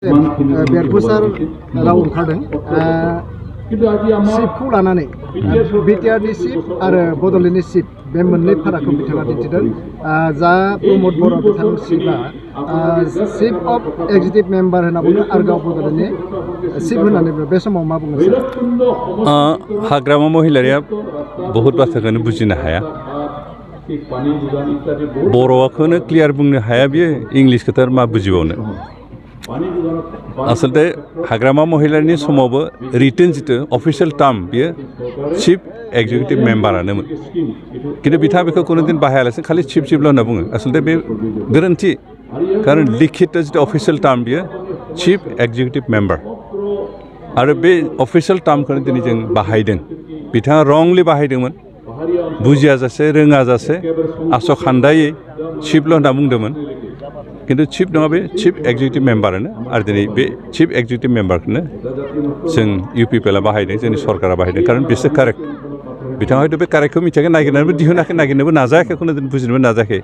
बेरफुसार राव ओंखारदों सिपखौ लानानै बिटिआरनि सिप आरो बड'लेण्डनि सिप बे मोननै फारागखौ बिथाङा दिन्थिदों जा प्रमद बर' बिथां सिपआ चिफ अफ एक्जिकिउटिभ मेम्बार होनना बुङो आरो गाव बड'लेण्डनि सिप होननानै बे समाव मा बुङो हाग्रामा महिलारिया बहुद बाथ्राखौनो बुजिनो हाया बर'खौनो क्लियार बुंनो हाया बियो इंलिश खोथा मा बुजिबावनो आसलते हाग्रामा महिलारिनि समावबो रिटेन जितु अफिसियेल टार्म बियो चिफ एक्जिकिउटिभ मेम्बारानोमोन किन्तु बिथाङा बेखौ कुनु दिन बाहायालासिनो खालि चिफल' होनना बुङो आसलते बे गोरोन्थि कारण लिखित जितु अफिसियेल टार्म बियो चिफ एक्जिकिउटिभ मेम्बार आरो बे अफिसियेल टार्मखौनो दिनै जों बाहायदों बिथाङा रंलि बाहायदोंमोन बुजियाजासे रोङाजासे आस'खान्दायै चिफल' होनना बुंदोंमोन किन्तु चिफ नङा बे चिफ एक्जिकिउटिभ मेम्बारानो आरो दिनै बे चिफ एक्जिकिउटिभ मेम्बारखौनो जों इउपिपिएलआ बाहायदों जोंनि सरकारा बाहायदों कारण बिसोर कारेक्ट बिथाङा हयथ' बे कारेक्टखौ मिथियाखै नागिरनानैबो दिहुनाखै नागिरनोबो नाजायाखै खुनु दिन बुजिनोबो नाजायाखै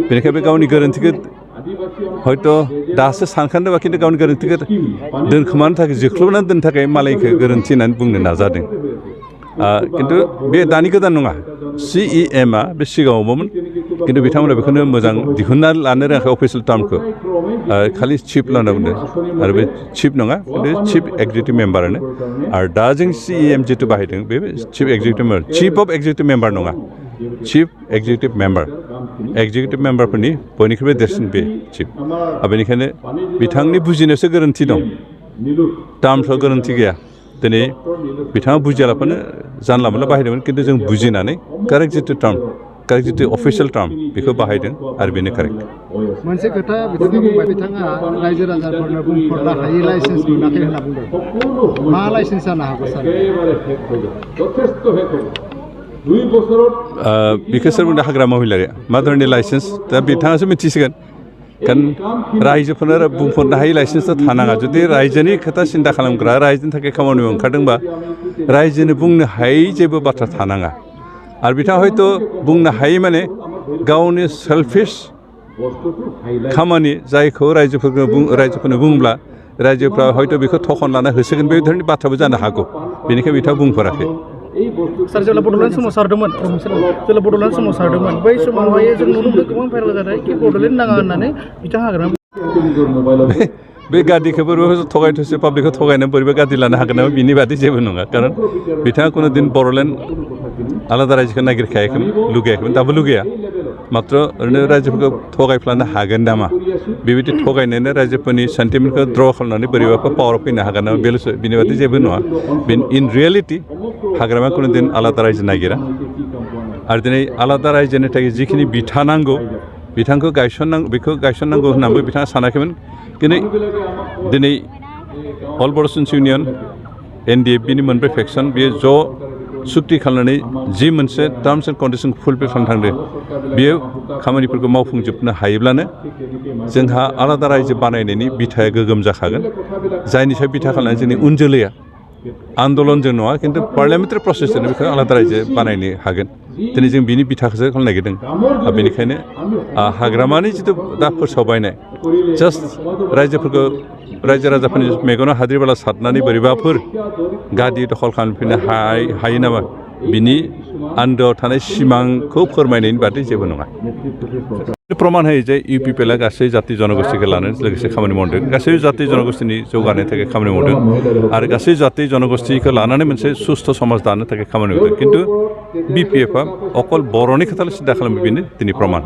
बेनिखायनो बे गावनि गोरोन्थिखौ हयथ' दासो सानखांदोंबा किन्तु गावनि गोरोन्थिखौ दोनखोमानो थाखाय जोख्लोबनानै दोननो थाखाय मालायखौ गोरोन्थि होननानै बुंनो नाजादों किन्तु बे दानि गोदान नङा CEMआ बे सिगाङावबोमोन किन्तु बिथांमोना बेखौनो मोजां दिहुनना लानो रोङाखै अफिसियेल टार्मखौ खालि चिफल' होनना बुंदों आरो बे चिफ नङा किन्तु चिफ एक्जिकिउटिभ मेम्बारानो आरो दा जों CEM जितु बाहायदों बे chief executive member chief of executive member नङा चिफ एक्जिकिउटिभ मेम्बार एक्जिकिउटिभ मेम्बारफोरनि बयनिख्रुइबो देरसिन बे चिफ बेनिखायनो बिथांनि बुजिनायावसो गोरोन्थि दं टार्मसआव गोरोन्थि गैया दिनै बिथाङा बुजियालाफानो जानला मोनला बाहायदोंमोन किन्तु जों बुजिनानै कारेक्ट जितु टार्म कारेक्ट जितु अफिसियेल टार्म बेखौ बाहायदों आरो बेनो कारेक्ट मोनसे खोथा बिथाङा बुंबाय बिथाङा रायजो राजाफोरनो बुंफोरनो हायै लाइसेन्स मोनाखै होनना बुंदों मा लाइसेन्स जानो हागौ सार बेखौ सोर बुंदों हाग्रामा महिलारिया मा धरननि लाइसेन्स दा बिथाङासो मिथिसिगोन कारण रायजोफोरनो बुंफोरनो हायै लाइसेन्सआ थानाङा जुदि रायजोनि खोथा सिन्था खालामग्रा रायजोनि थाखाय खामानि मावनो ओंखारदोंबा रायजोनो बुंनो हायै जेबो बाथ्रा थानाङा आरो बिथाङा हयथ' बुंनो हायै माने गावनि सेल्फिश खामानि जायखौ रायजोफोरनो बुंब्ला रायजोफ्रा हयथ' बेखौ थखन लाना होसिगोन बे धरननि बाथ्राबो जानो हागौ बेनिखायनो बिथाङा बुंफोराखै सार जेब्ला बड'लेण्ड सोमावसारदोंमोन जेब्ला बड'लेण्ड सोमावसारदोंमोन बै समावहाय जों नुनो मोनदों गोबां भाइरेल जादों कि बड'लेण्ड नाङा होननानै बिथाङा हाग्रामा बे गादिखौ बोरैबा थगायथ'सो पाब्लिकखौ थगायनानै बोरैबा गादि लानो हागोन नामा बिनि बादै जेबो नङा कारण बिथाङा कुनु दिन बड'लेण्ड आलादा रायजोखौ नागिरखायाखैमोन लुगैयाखैमोन दाबो लुगैया मात्र ओरैनो रायजोफोरखौ थगायफ्लानो हागोन नामा बेबायदि थगायनानै रायजोफोरनि सेन्टिमेन्टखौ द्र' खालामनानै बोरैबाफोर पावाराव फैनो हागोन नामा बेल'सो बिनि बादै जेबो नङा इन रियेलिटि हाग्रामा कुनु दिन आलादा रायजो नागिरा आरो दिनै आलादा रायजोनि थाखाय जिखिनि बिथा नांगौ बिथांखौ गायसननांगौ होननानैबो बिथाङा सानाखैमोन किन्तु दिनै अल बर' स्टुडेन्टस इउनियन NDFBनि मोनब्रै फेक्सन बेयो ज' सुक्ति खालामनानै जि मोनसे टार्म्स एन्ड कन्डिसन फुलफिल खालामनो थांदों बेयो खामानिफोरखौ मावफुंजोबनो हायोब्लानो जोंहा आलादा रायजो बानायनायनि बिथाया गोगोम जाखागोन जायनि सायाव बिथा खालामनानै जोंनि उन जोलैया आन्दलनजों नङा किन्तु पार्लियामेन्टारि प्रसेसजोंनो बेखौ आलादा रायजो बानायनो हागोन दिनै जों बिनि बिथाखौसो खालामनो नागिरदों बेनिखायनो हाग्रामानि जिथु दा फोसावबायनाय जास्ट रायजो राजाफोरनि मेगनाव हाद्रि बाला सारनानै बोरैबाफोर गादि दखल खालामफिननो हायो नामा बिनि आन्दोआव थानाय सिमांखौ फोरमायनायनि बादै जेबो नङा प्रमान होयो जे इउपिपिएलआ गासै जाति जनगोष्ठीखौ लानानै लोगोसे खामानि मावदों गासै जाति जनगोष्ठीनि जौगानायनि थाखाय खामानि मावदों आरो गासै जाति जनगोष्ठीखौ लानानै मोनसे सुस्थ' समाज दानो थाखाय खामानि मावदों किन्तु BPFआ अकल बर'नि खोथाल' सिन्था खालामो बेनो दिनै प्रमान